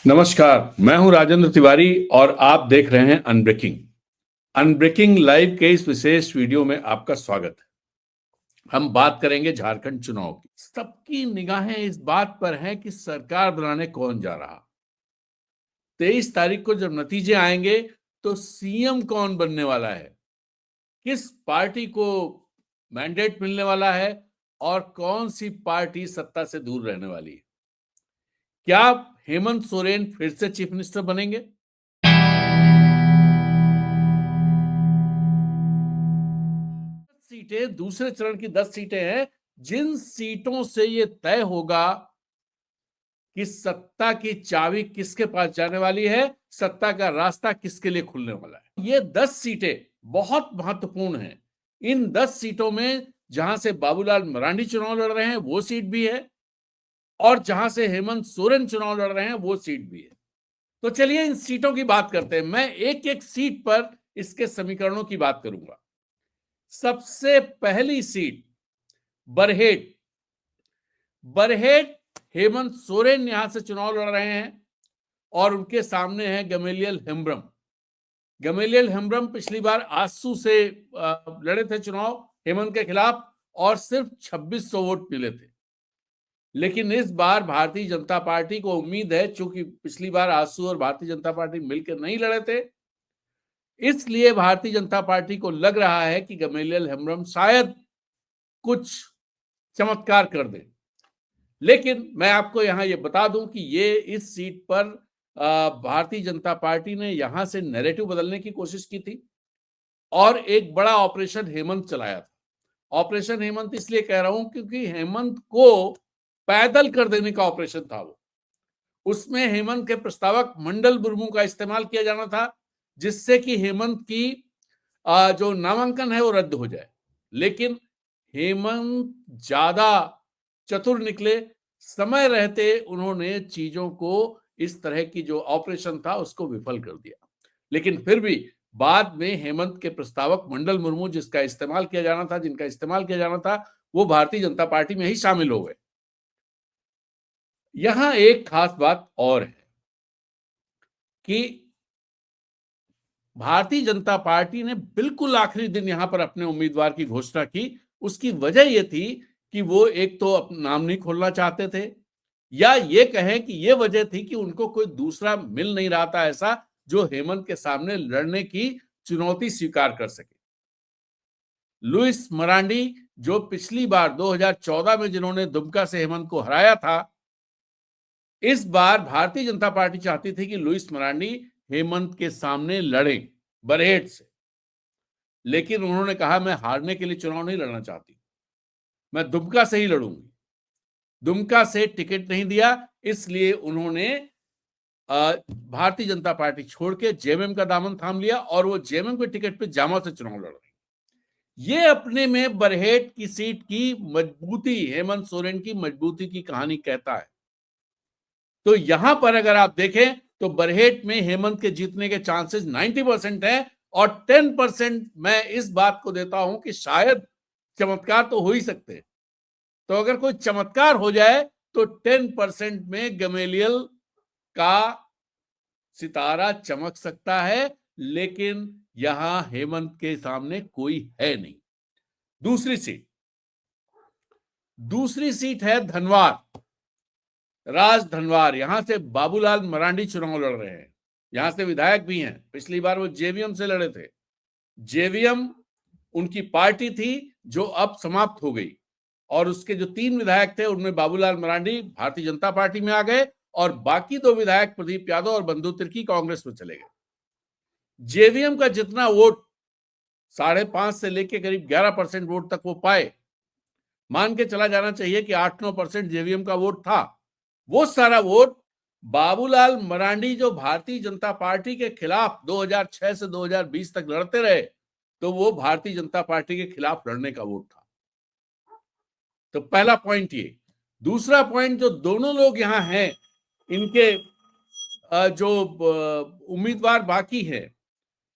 नमस्कार, मैं हूं राजेंद्र तिवारी और आप देख रहे हैं अनब्रेकिंग। अनब्रेकिंग लाइव के इस विशेष वीडियो में आपका स्वागत है। हम बात करेंगे झारखंड चुनाव की। सबकी निगाहें इस बात पर हैं कि सरकार बनाने कौन जा रहा। 23 तारीख को जब नतीजे आएंगे तो सीएम कौन बनने वाला है, किस पार्टी को मैंडेट मिलने वाला है और कौन सी पार्टी सत्ता से दूर रहने वाली है। क्या हेमंत सोरेन फिर से चीफ मिनिस्टर बनेंगे? सीटें दूसरे चरण की 10 सीटें हैं जिन सीटों से यह तय होगा कि सत्ता की चाबी किसके पास जाने वाली है, सत्ता का रास्ता किसके लिए खुलने वाला है। ये 10 सीटें बहुत महत्वपूर्ण हैं। इन 10 सीटों में जहां से बाबूलाल मरांडी चुनाव लड़ रहे हैं वो सीट भी है और जहां से हेमंत सोरेन चुनाव लड़ रहे हैं वो सीट भी है। तो चलिए इन सीटों की बात करते हैं। मैं एक एक सीट पर इसके समीकरणों की बात करूंगा। सबसे पहली सीट बरहेट। हेमंत सोरेन यहां से चुनाव लड़ रहे हैं और उनके सामने है गमेलियल हेम्ब्रम। गमेलियल हेम्ब्रम पिछली बार आसू से लड़े थे चुनाव हेमंत के खिलाफ और सिर्फ 2600 वोट मिले थे। लेकिन इस बार भारतीय जनता पार्टी को उम्मीद है, चूंकि पिछली बार आसू और भारतीय जनता पार्टी मिलकर नहीं लड़े थे, इसलिए भारतीय जनता पार्टी को लग रहा है कि गमेलियल हेम्ब्रम शायद कुछ चमत्कार कर दे। लेकिन मैं आपको यहां यह बता दूं कि ये इस सीट पर भारतीय जनता पार्टी ने यहां से नैरेटिव बदलने की कोशिश की थी और एक बड़ा ऑपरेशन हेमंत चलाया था। ऑपरेशन हेमंत इसलिए कह रहा हूं क्योंकि हेमंत को पैदल कर देने का ऑपरेशन था वो। उसमें हेमंत के प्रस्तावक मंडल मुर्मू का इस्तेमाल किया जाना था जिससे कि हेमंत की जो नामांकन है वो रद्द हो जाए। लेकिन हेमंत ज्यादा चतुर निकले, समय रहते उन्होंने चीजों को इस तरह की जो ऑपरेशन था उसको विफल कर दिया। लेकिन फिर भी बाद में हेमंत के प्रस्तावक मंडल मुर्मू जिनका इस्तेमाल किया जाना था वो भारतीय जनता पार्टी में ही शामिल हो गए। यहां एक खास बात और है कि भारतीय जनता पार्टी ने बिल्कुल आखिरी दिन यहां पर अपने उम्मीदवार की घोषणा की। उसकी वजह यह थी कि वो एक तो अपना नाम नहीं खोलना चाहते थे या ये कहें कि ये वजह थी कि उनको कोई दूसरा मिल नहीं रहा था ऐसा जो हेमंत के सामने लड़ने की चुनौती स्वीकार कर सके। लुइस मरांडी जो पिछली बार 2014 में जिन्होंने दुमका से हेमंत को हराया था, इस बार भारतीय जनता पार्टी चाहती थी कि लुइस मरांडी हेमंत के सामने लड़े बरहेट से। लेकिन उन्होंने कहा मैं हारने के लिए चुनाव नहीं लड़ना चाहती, मैं दुमका से ही लड़ूंगी। दुमका से टिकट नहीं दिया, इसलिए उन्होंने भारतीय जनता पार्टी छोड़ के जेएमएम का दामन थाम लिया और वो जेएमएम के टिकट पे जामा से चुनाव लड़ रहे। ये अपने में बरहेट की सीट की मजबूती, हेमंत सोरेन की मजबूती की कहानी कहता है। तो यहां पर अगर आप देखें तो बरहेट में हेमंत के जीतने के चांसेस 90% हैं और 10% मैं इस बात को देता हूं कि शायद चमत्कार तो हो ही सकते हैं। तो अगर कोई चमत्कार हो जाए तो 10% में गमेलियल का सितारा चमक सकता है, लेकिन यहां हेमंत के सामने कोई है नहीं। दूसरी सीट है धनवार, राजधनवार। यहां से बाबूलाल मरांडी चुनाव लड़ रहे हैं, यहां से विधायक भी हैं। पिछली बार वो जेवीएम से लड़े थे। जेवीएम उनकी पार्टी थी जो अब समाप्त हो गई और उसके जो 3 विधायक थे उनमें बाबूलाल मरांडी भारतीय जनता पार्टी में आ गए और बाकी 2 विधायक प्रदीप यादव और बंधु तिर्की कांग्रेस में चले गए। जेवीएम का जितना वोट 5.5 से लेकर करीब 11% वोट तक वो पाए, मान के चला जाना चाहिए कि 8-9% जेवीएम का वोट था। वो सारा वोट बाबूलाल मरांडी जो भारतीय जनता पार्टी के खिलाफ 2006 से 2020 तक लड़ते रहे, तो वो भारतीय जनता पार्टी के खिलाफ लड़ने का वोट था। तो पहला पॉइंट ये। दूसरा पॉइंट, जो दोनों लोग यहां हैं, इनके जो उम्मीदवार बाकी है,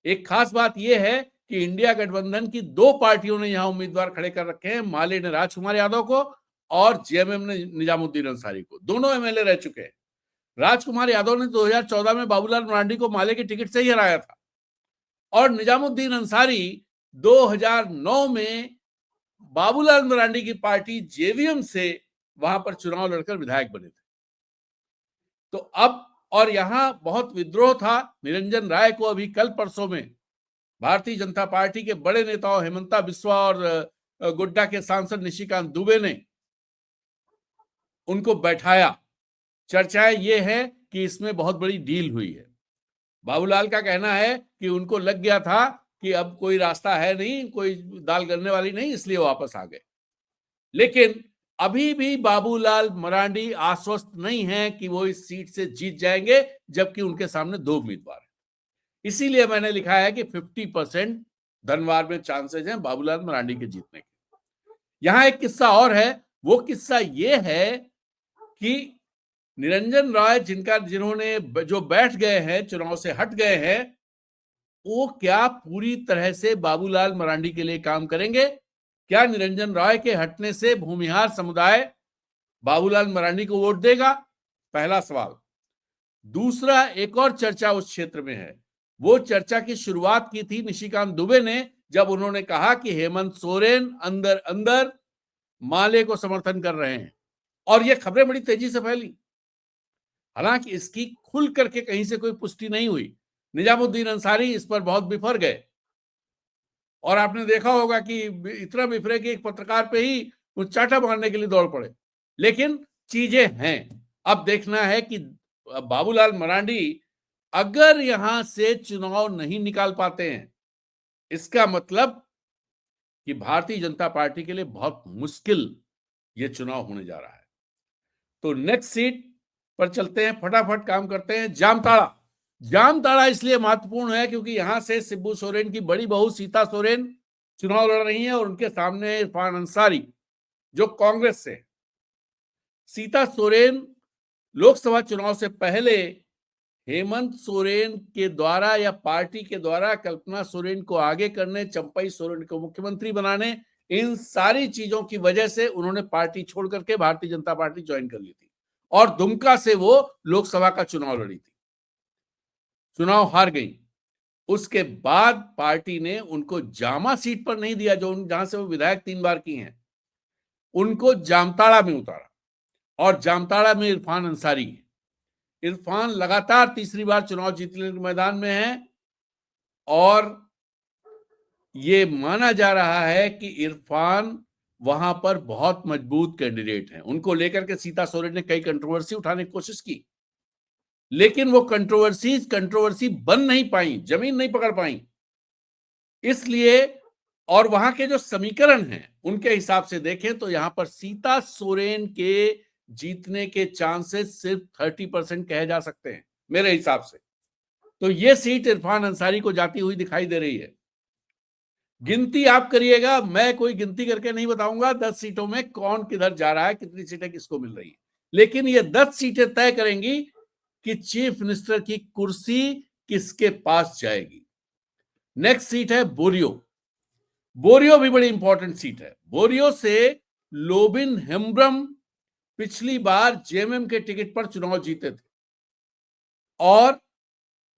एक खास बात यह है कि इंडिया गठबंधन की 2 पार्टियों ने यहां उम्मीदवार खड़े कर रखे हैं। माले ने राजकुमार यादव को और जेएमएम ने निजामुद्दीन अंसारी को। दोनों एमएलए रह चुके हैं। राजकुमार यादव ने 2014 में बाबूलाल मरांडी को माले की टिकट से ही हराया था और निजामुद्दीन अंसारी 2009 में बाबूलाल मरांडी की पार्टी जेवीएम से वहां पर चुनाव लड़कर विधायक बने थे। तो अब और यहां बहुत विद्रोह था। निरंजन राय को अभी कल परसों में भारतीय जनता पार्टी के बड़े नेताओं हेमंता बिस्वा और गोड्डा के सांसद निशिकांत दुबे ने उनको बैठाया। चर्चाएं ये है कि इसमें बहुत बड़ी डील हुई है। बाबूलाल का कहना है कि उनको लग गया था कि अब कोई रास्ता है नहीं, कोई दाल गलने वाली नहीं, इसलिए वापस आ गए। लेकिन अभी भी बाबूलाल मरांडी आश्वस्त नहीं है कि वो इस सीट से जीत जाएंगे, जबकि उनके सामने 2 उम्मीदवार हैं। इसीलिए मैंने लिखा है कि 50% धनवार में चांसेस हैं बाबूलाल मरांडी के जीतने के। यहां एक किस्सा और है। वो किस्सा ये है कि निरंजन राय जिन्होंने जो बैठ गए हैं, चुनाव से हट गए हैं, वो क्या पूरी तरह से बाबूलाल मरांडी के लिए काम करेंगे? क्या निरंजन राय के हटने से भूमिहार समुदाय बाबूलाल मरांडी को वोट देगा? पहला सवाल। दूसरा, एक और चर्चा उस क्षेत्र में है। वो चर्चा की शुरुआत की थी निशिकांत दुबे ने, जब उन्होंने कहा कि हेमंत सोरेन अंदर अंदर माले को समर्थन कर रहे हैं, और ये खबरें बड़ी तेजी से फैली। हालांकि इसकी खुल करके कहीं से कोई पुष्टि नहीं हुई। निजामुद्दीन अंसारी इस पर बहुत बिफर गए और आपने देखा होगा कि इतना बिफरे कि एक पत्रकार पे ही वो चाटा मारने के लिए दौड़ पड़े। लेकिन चीजें हैं। अब देखना है कि बाबूलाल मरांडी अगर यहां से चुनाव नहीं निकाल पाते हैं, इसका मतलब कि भारतीय जनता पार्टी के लिए बहुत मुश्किल ये चुनाव होने जा रहा है। तो नेक्स्ट सीट पर चलते हैं, फटाफट काम करते हैं। जामताड़ा। जामताड़ा इसलिए महत्वपूर्ण है क्योंकि यहां से शिबू सोरेन की बड़ी बहू सीता सोरेन चुनाव लड़ रही हैं और उनके सामने इरफान अंसारी जो कांग्रेस से। सीता सोरेन लोकसभा चुनाव से पहले हेमंत सोरेन के द्वारा या पार्टी के द्वारा कल्पना सोरेन को आगे करने, चंपई सोरेन को मुख्यमंत्री बनाने, इन सारी चीजों की वजह से उन्होंने पार्टी छोड़ करके भारतीय जनता पार्टी ज्वाइन कर ली थी और दुमका से वो लोकसभा का चुनाव लड़ी थी। चुनाव हार गई। उसके बाद पार्टी ने उनको जामा सीट पर नहीं दिया, जो जहां से वो विधायक 3 बार की हैं, उनको जामताड़ा में उतारा और जामताड़ा में इरफान अंसारी है। इरफान लगातार तीसरी बार चुनाव जीतने के मैदान में है और ये माना जा रहा है कि इरफान वहां पर बहुत मजबूत कैंडिडेट हैं। उनको लेकर के सीता सोरेन ने कई कंट्रोवर्सी उठाने की कोशिश की, लेकिन वो कंट्रोवर्सी बन नहीं पाई, जमीन नहीं पकड़ पाई। इसलिए और वहां के जो समीकरण हैं उनके हिसाब से देखें तो यहां पर सीता सोरेन के जीतने के चांसेस सिर्फ 30% कहे जा सकते हैं मेरे हिसाब से। तो ये सीट इरफान अंसारी को जाती हुई दिखाई दे रही है। गिनती आप करिएगा, मैं कोई गिनती करके नहीं बताऊंगा 10 सीटों में कौन किधर जा रहा है, कितनी सीटें किसको मिल रही है, लेकिन ये 10 सीटें तय करेंगी कि चीफ मिनिस्टर की कुर्सी किसके पास जाएगी। नेक्स्ट सीट है बोरियो। बोरियो भी बड़ी इंपॉर्टेंट सीट है। बोरियो से लोबिन हेम्ब्रम पिछली बार जेएमएम के टिकट पर चुनाव जीते थे और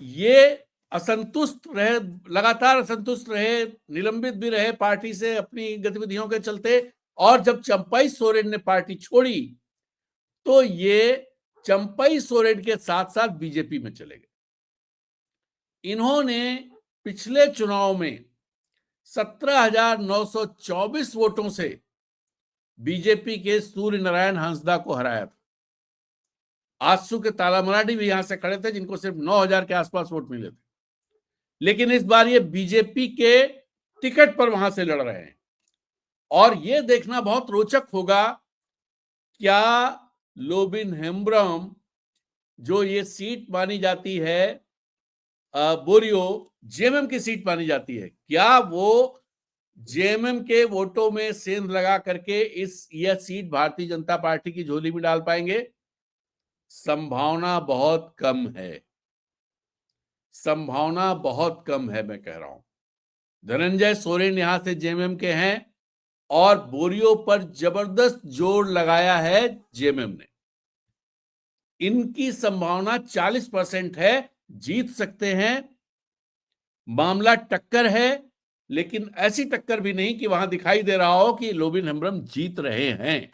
ये असंतुष्ट रहे, लगातार असंतुष्ट रहे, निलंबित भी रहे पार्टी से अपनी गतिविधियों के चलते, और जब चंपई सोरेन ने पार्टी छोड़ी तो ये चंपई सोरेन के साथ साथ बीजेपी में चले गए। इन्होंने पिछले चुनाव में 17,924 वोटों से बीजेपी के सूर्य नारायण हंसदा को हराया था। आजसू के ताला मराठी भी यहां से खड़े थे जिनको सिर्फ 9,000 के आसपास वोट मिले थे, लेकिन इस बार ये बीजेपी के टिकट पर वहां से लड़ रहे हैं और ये देखना बहुत रोचक होगा क्या लोबिन हेम्ब्रम जो ये सीट मानी जाती है बोरियो जेएमएम की सीट मानी जाती है, क्या वो जेएमएम के वोटों में सेंध लगा करके यह सीट भारतीय जनता पार्टी की झोली में डाल पाएंगे? संभावना बहुत कम है, संभावना बहुत कम है, मैं कह रहा हूं। धनंजय सोरेन यहां से जेएमएम के हैं और बोरियो पर जबरदस्त जोर लगाया है जेएमएम ने। इनकी संभावना 40% है, जीत सकते हैं। मामला टक्कर है, लेकिन ऐसी टक्कर भी नहीं कि वहां दिखाई दे रहा हो कि लोबिन हेम्ब्रम जीत रहे हैं।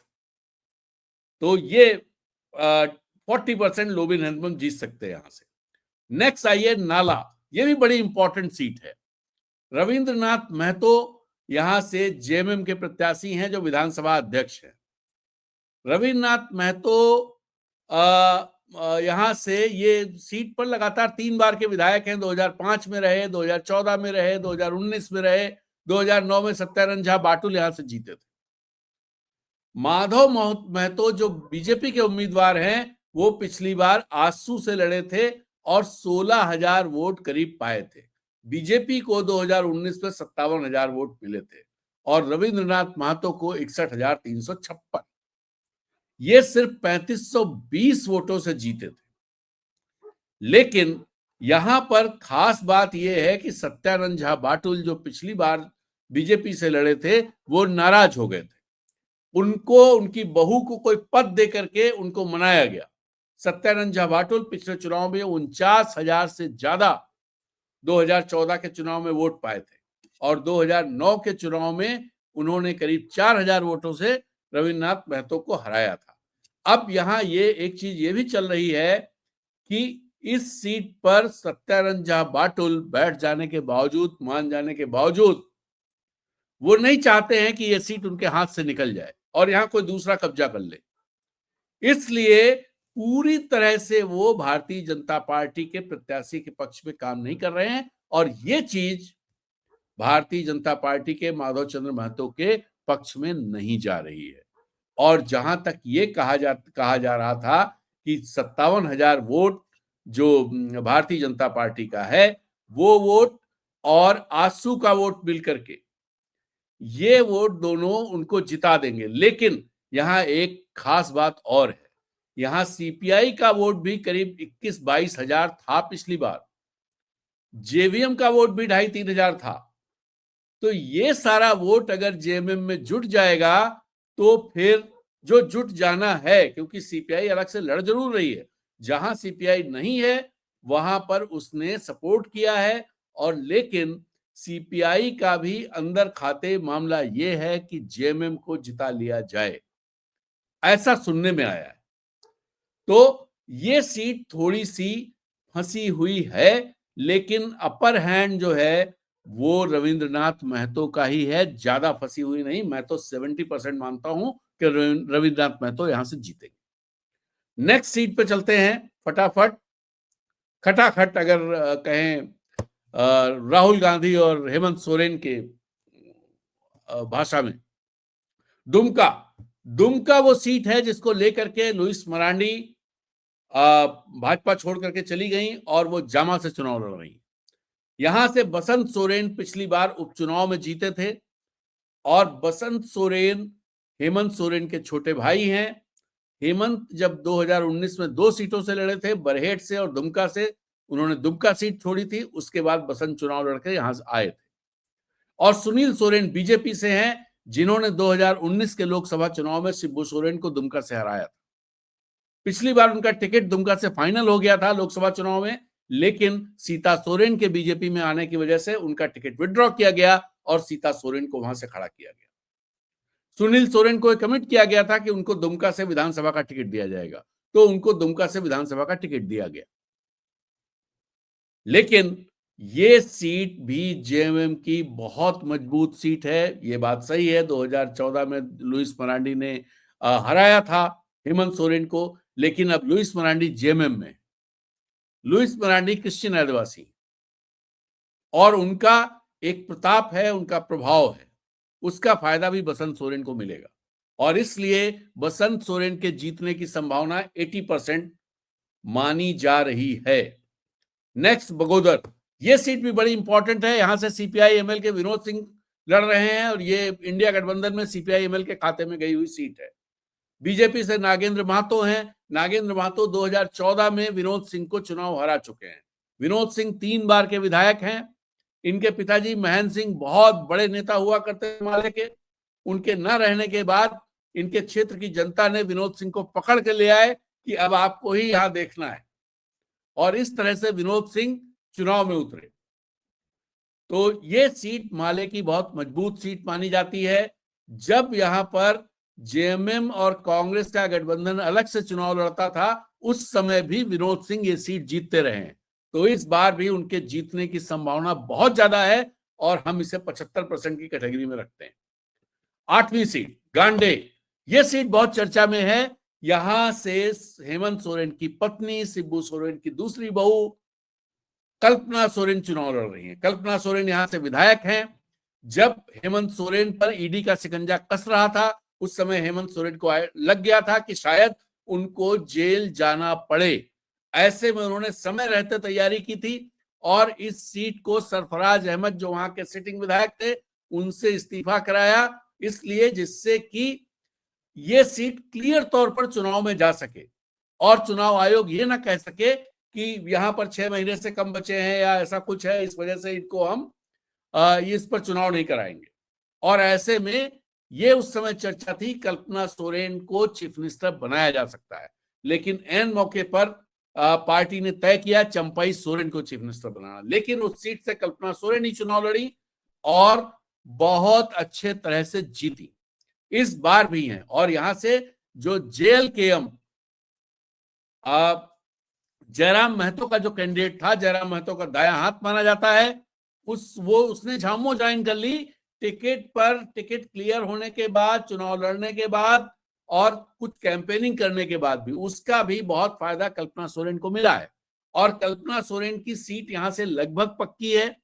तो ये 40% लोबिन हेम्ब्रम जीत सकते हैं यहां से। नेक्स्ट आइए नाला, ये भी बड़ी इंपॉर्टेंट सीट है। रविंद्रनाथ महतो यहां से जेएमएम के प्रत्याशी हैं जो विधानसभा अध्यक्ष हैं। रविन्द्रनाथ महतो यहां से ये सीट पर लगातार 3 बार के विधायक हैं। 2005 में रहे, 2014 में रहे, 2019 में रहे, 2009 में सत्यानंद झा बाटुल यहां से जीते थे। माधव महतो जो बीजेपी के उम्मीदवार हैं, वो पिछली बार आसू से लड़े थे और 16,000 वोट करीब पाए थे। बीजेपी को 2019 में 57,000 वोट मिले थे और रविन्द्रनाथ महतो को 61,356। ये सिर्फ 3,520 वोटों से जीते थे। लेकिन यहां पर खास बात यह है कि सत्यानंद झा बाटुल जो पिछली बार बीजेपी से लड़े थे, वो नाराज हो गए थे। उनको, उनकी बहू को कोई पद दे करके उनको मनाया गया। सत्यानंद झा बाटुल पिछले चुनाव में 49,000 से ज्यादा 2014 के चुनाव में वोट पाए थे और 2009 के चुनाव में उन्होंने करीब 4,000 वोटों से रविन्द्रनाथ महतो को हराया था। अब यहां ये एक चीज ये भी चल रही है कि इस सीट पर सत्यानंद झा बाटुल बैठ जाने के बावजूद, मान जाने के बावजूद, वो नहीं चाहते हैं कि ये सीट उनके हाथ से निकल जाए और यहां कोई दूसरा कब्जा कर ले। इसलिए पूरी तरह से वो भारतीय जनता पार्टी के प्रत्याशी के पक्ष में काम नहीं कर रहे हैं और ये चीज भारतीय जनता पार्टी के माधव चंद्र महतो के पक्ष में नहीं जा रही है। और जहां तक ये कहा जा रहा था कि 57,000 वोट जो भारतीय जनता पार्टी का है, वो वोट और आसू का वोट मिलकर के ये वोट दोनों उनको जिता देंगे। लेकिन यहां एक खास बात और है, यहां सीपीआई का वोट भी करीब 21-22 हजार था पिछली बार, जेवीएम का वोट भी 2,500-3 हजार था। तो ये सारा वोट अगर जेएमएम में जुट जाएगा तो फिर जो जुट जाना है, क्योंकि सीपीआई अलग से लड़ जरूर रही है, जहां सीपीआई नहीं है वहां पर उसने सपोर्ट किया है। और लेकिन सीपीआई का भी अंदर खाते मामला यह है कि जेएमएम को जिता लिया जाए, ऐसा सुनने में आया है। तो ये सीट थोड़ी सी फंसी हुई है, लेकिन अपर हैंड जो है वो रविन्द्रनाथ महतो का ही है, ज्यादा फंसी हुई नहीं। मैं तो 70% मानता हूं कि रविन्द्रनाथ महतो यहां से जीतेंगे। नेक्स्ट सीट पे चलते हैं फटाफट, खटाखट अगर कहें राहुल गांधी और हेमंत सोरेन के भाषा में, दुमका वो सीट है जिसको लेकर के लुइस मरांडी भाजपा छोड़ करके चली गई और वो जामा से चुनाव लड़ रही। यहां से बसंत सोरेन पिछली बार उपचुनाव में जीते थे और बसंत सोरेन हेमंत सोरेन के छोटे भाई हैं। हेमंत जब 2019 में 2 सीटों से लड़े थे, बरहेट से और दुमका से, उन्होंने दुमका सीट छोड़ी थी, उसके बाद बसंत चुनाव लड़के यहां से आए थे। और सुनील सोरेन बीजेपी से हैं, जिन्होंने 2019 के लोकसभा चुनाव में शिबू सोरेन को दुमका से हराया था। पिछली बार उनका टिकट दुमका से फाइनल हो गया था लोकसभा चुनाव में, लेकिन सीता सोरेन के बीजेपी में आने की वजह से उनका टिकट विड्रॉ किया गया और सीता सोरेन को वहां से खड़ा किया गया। सुनील सोरेन को कमिट किया गया था कि उनको दुमका से विधानसभा का टिकट दिया जाएगा, तो उनको दुमका से विधानसभा का टिकट दिया गया। लेकिन ये सीट भी जेएमएम की बहुत मजबूत सीट है, ये बात सही है। 2014 में लुइस मरांडी ने हराया था हेमंत सोरेन को, लेकिन अब लुइस मरांडी जेएमएम में, लुइस मरांडी क्रिश्चियन आदिवासी और उनका एक प्रताप है, उनका प्रभाव है, उसका फायदा भी बसंत सोरेन को मिलेगा और इसलिए बसंत सोरेन के जीतने की संभावना 80% मानी जा रही है। नेक्स्ट बगोदर, ये सीट भी बड़ी इंपॉर्टेंट है। यहां से सीपीआई एमएल के विनोद सिंह लड़ रहे हैं और ये इंडिया गठबंधन में सीपीआई एमएल के खाते में गई हुई सीट है। बीजेपी से नागेंद्र महतो हैं। नागेंद्र महतो 2014 में विनोद सिंह को चुनाव हरा चुके हैं। विनोद सिंह 3 बार के विधायक हैं। इनके पिताजी महेंद्र सिंह बहुत बड़े नेता हुआ करते माले के। उनके न रहने के बाद इनके क्षेत्र की जनता ने विनोद सिंह को पकड़ के ले आए कि अब आपको ही यहां देखना है, और इस तरह से विनोद सिंह चुनाव में उतरे। तो ये सीट माले की बहुत मजबूत सीट मानी जाती है। जब यहां पर जेएमएम और कांग्रेस का गठबंधन अलग से चुनाव लड़ता था, उस समय भी विनोद सिंह ये सीट जीतते रहे हैं। तो इस बार भी उनके जीतने की संभावना बहुत ज्यादा है, और हम इसे 75% की कैटेगरी में रखते हैं। 8वीं सीट गांडे, ये सीट बहुत चर्चा में है। यहां से हेमंत सोरेन की पत्नी, शिबू सोरेन की दूसरी बहू कल्पना सोरेन चुनाव लड़ रही हैं। कल्पना सोरेन यहां से विधायक हैं। जब हेमंत सोरेन पर ईडी का शिकंजा कस रहा था, उस समय हेमंत सोरेन को लग गया था कि शायद उनको जेल जाना पड़े। ऐसे में उन्होंने समय रहते तैयारी की थी, और इस सीट को सरफराज अहमद, जो वहां के सिटिंग विधायक थे, उनसे इस्तीफा कराया, इसलिए जिससे कि ये सीट क्लियर तौर पर चुनाव में जा सके, और चुनाव आयोग ये ना कह सके कि यहां पर 6 महीने से कम बचे हैं या ऐसा कुछ है, इस वजह से इनको हम इस पर चुनाव नहीं कराएंगे। और ऐसे में ये उस समय चर्चा थी, कल्पना सोरेन को चीफ मिनिस्टर बनाया जा सकता है, लेकिन एन मौके पर पार्टी ने तय किया चंपाई सोरेन को चीफ मिनिस्टर बनाना। लेकिन उस सीट से कल्पना सोरेन ही चुनाव लड़ी और बहुत अच्छे तरह से जीती। इस बार भी हैं, और यहां से जो जेएलकेएम जयराम महतो का जो कैंडिडेट था, जयराम महतो का दायां हाथ माना जाता है, उसने झामो ज्वाइन कर ली। टिकट क्लियर होने के बाद, चुनाव लड़ने के बाद और कुछ कैंपेनिंग करने के बाद भी उसका भी बहुत फायदा कल्पना सोरेन को मिला है, और कल्पना सोरेन की सीट यहां से लगभग पक्की है।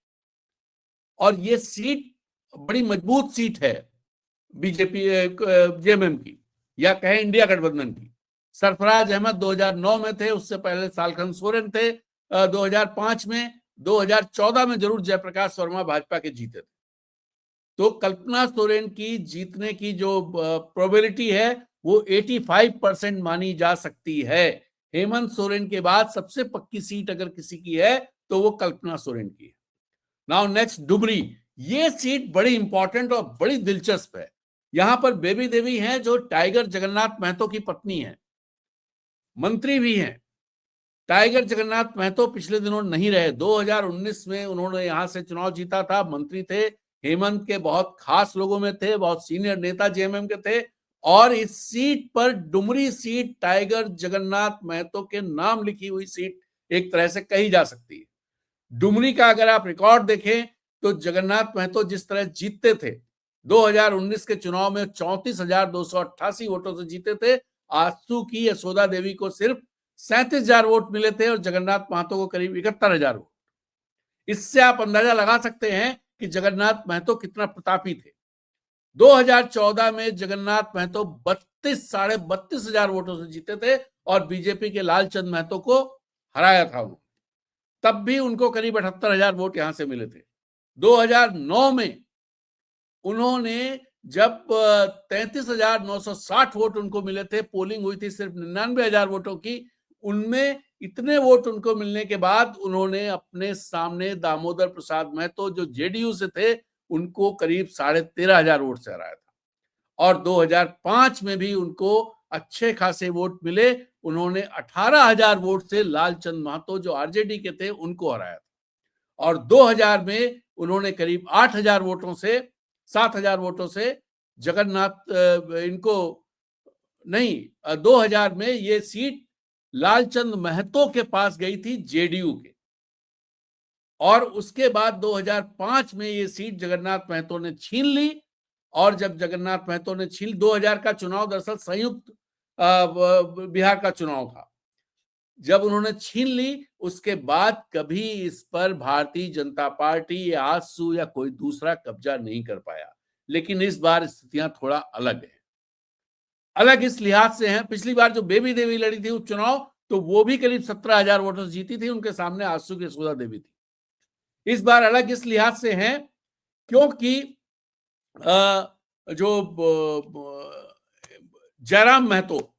और ये सीट बड़ी मजबूत सीट है बीजेपी जेएमएम की, या कहें इंडिया गठबंधन की। सरफराज अहमद 2009 में थे, उससे पहले सालखन सोरेन थे 2005 में, 2014 में जरूर जयप्रकाश वर्मा भाजपा के जीते थे। तो कल्पना सोरेन की जीतने की जो प्रोबेबिलिटी है वो 85% मानी जा सकती है। हेमंत सोरेन के बाद सबसे पक्की सीट अगर किसी की है तो वो कल्पना सोरेन की है। नाउ नेक्स्ट डुमरी, ये सीट बड़ी इंपॉर्टेंट और बड़ी दिलचस्प है। यहां पर बेबी देवी हैं, जो टाइगर जगन्नाथ महतो की पत्नी है, मंत्री भी हैं। टाइगर जगन्नाथ महतो पिछले दिनों नहीं रहे, 2019 में उन्होंने यहां से चुनाव जीता था, मंत्री थे, हेमंत के बहुत खास लोगों में थे, बहुत सीनियर नेता जेएमएम के थे, और इस सीट पर डुमरी सीट टाइगर जगन्नाथ महतो के नाम लिखी हुई सीट एक तरह से कही जा सकती है। डुमरी का अगर आप रिकॉर्ड देखें तो जगन्नाथ महतो जिस तरह जीतते थे, 2019 के चुनाव में 34,288 वोटों से जीते थे। आसू की यशोदा देवी को सिर्फ 37,000 वोट मिले थे, और जगन्नाथ महतो को करीब 71,000 वोट। इससे आप अंदाजा लगा सकते हैं कि जगन्नाथ महतो कितना प्रतापी थे। 2014 में जगन्नाथ महतो 32,500 वोटों से जीते थे, और बीजेपी के लालचंद महतो को हराया था उन्होंने। तब भी उनको करीब 78,000 वोट यहां से मिले थे। 2009 में उन्होंने जब 33,960 वोट उनको मिले थे, पोलिंग हुई थी सिर्फ 99,000 वोटों की, उनमें इतने वोट उनको मिलने के बाद उन्होंने अपने सामने दामोदर प्रसाद महतो, जो जेडीयू से थे, उनको करीब 13,500 वोट से हराया था। और 2005 में भी उनको अच्छे खासे वोट मिले, उन्होंने 18,000 वोट से लालचंद महतो, जो आरजेडी के थे, उनको हराया था। और 2000 में उन्होंने करीब 8,000 वोटों से, 7,000 वोटों से जगन्नाथ इनको नहीं, 2000 में ये सीट लालचंद महतो के पास गई थी, जेडीयू के। और उसके बाद 2005 में ये सीट जगन्नाथ महतो ने छीन ली। और जब जगन्नाथ महतो ने छीन, 2000 का चुनाव दरअसल संयुक्त बिहार का चुनाव था, जब उन्होंने छीन ली, उसके बाद कभी इस पर भारतीय जनता पार्टी या आजसू या कोई दूसरा कब्जा नहीं कर पाया। लेकिन इस बार स्थितियां थोड़ा अलग है। अलग इस लिहाज से हैं, पिछली बार जो बेबी देवी लड़ी थी उपचुनाव, तो वो भी करीब 17,000 वोटों से जीती थी, उनके सामने आजसू की यशोदा देवी थी। इस बार अलग इस लिहाज से हैं क्योंकि जो जयराम महतो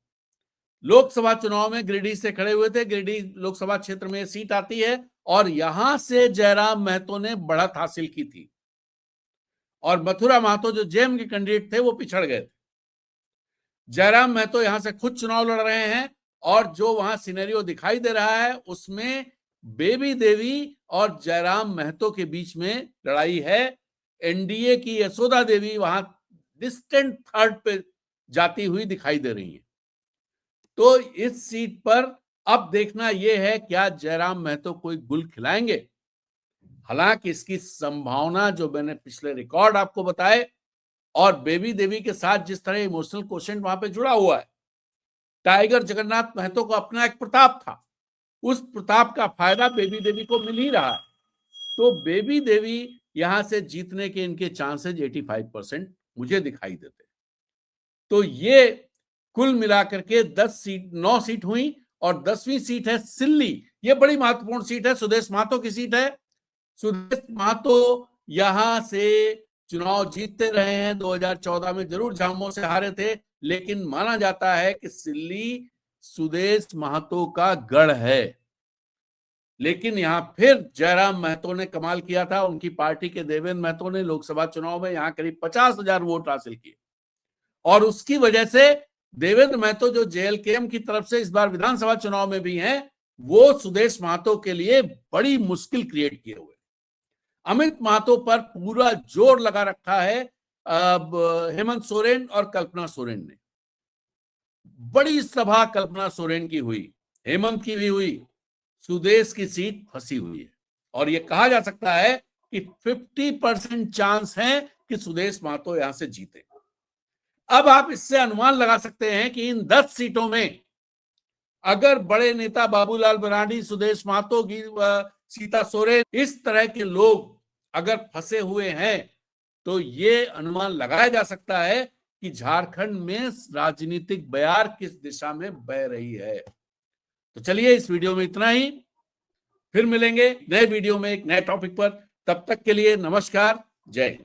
लोकसभा चुनाव में गिरिडीह से खड़े हुए थे, गिरिडीह लोकसभा क्षेत्र में सीट आती है, और यहां से जयराम महतो ने बढ़त हासिल की थी, और मथुरा महतो जो जेएम के कैंडिडेट थे वो पिछड़ गए थे। जयराम महतो यहां से खुद चुनाव लड़ रहे हैं, और जो वहां सिनेरियो दिखाई दे रहा है उसमें बेबी देवी और जयराम महतो के बीच में लड़ाई है। एनडीए की यशोदा देवी वहां डिस्टेंट थर्ड पे जाती हुई दिखाई दे रही है। तो इस सीट पर अब देखना यह है क्या जयराम महतो कोई गुल खिलाएंगे। हालांकि इसकी संभावना जो मैंने पिछले रिकॉर्ड आपको बताए और बेबी देवी के साथ जिस तरह इमोशनल क्वेश्चन वहां पे जुड़ा हुआ है, टाइगर जगन्नाथ महतो को अपना एक प्रताप था, उस प्रताप का फायदा बेबी देवी को मिल ही रहा है। तो बेबी देवी यहां से जीतने के इनके चांसेस 85% मुझे दिखाई देते। तो ये कुल मिलाकर के 9 सीट हुई और 10वीं सीट है सिल्ली। ये बड़ी महत्वपूर्ण सीट है, सुदेश महतो की सीट है। सुदेश महतो यहां से चुनाव जीतते रहे हैं, 2014 में जरूर झामुमो से हारे थे, लेकिन माना जाता है कि सिल्ली सुदेश महतो का गढ़ है। लेकिन यहां फिर जयराम महतो ने कमाल किया था, उनकी पार्टी के देवेंद्र महतो ने लोकसभा चुनाव में यहां करीब 50,000 वोट हासिल किए और उसकी वजह से देवेंद्र महतो जो जेएलकेएम की तरफ से इस बार विधानसभा चुनाव में भी हैं, वो सुदेश महतो के लिए बड़ी मुश्किल क्रिएट किए हुए। अमित महतो पर पूरा जोर लगा रखा है हेमंत सोरेन और कल्पना सोरेन ने। बड़ी सभा कल्पना सोरेन की हुई, हेमंत की भी हुई, सुदेश की सीट फंसी हुई है और यह कहा जा सकता है कि 50% चांस है कि सुदेश महतो यहां से जीते। अब आप इससे अनुमान लगा सकते हैं कि इन 10 सीटों में अगर बड़े नेता बाबूलाल मरांडी, सुदेश महतो, सीता सोरेन, इस तरह के लोग अगर फंसे हुए हैं तो ये अनुमान लगाया जा सकता है कि झारखंड में राजनीतिक बयार किस दिशा में बह रही है। तो चलिए इस वीडियो में इतना ही, फिर मिलेंगे नए वीडियो में एक नए टॉपिक पर। तब तक के लिए नमस्कार, जय हिंद।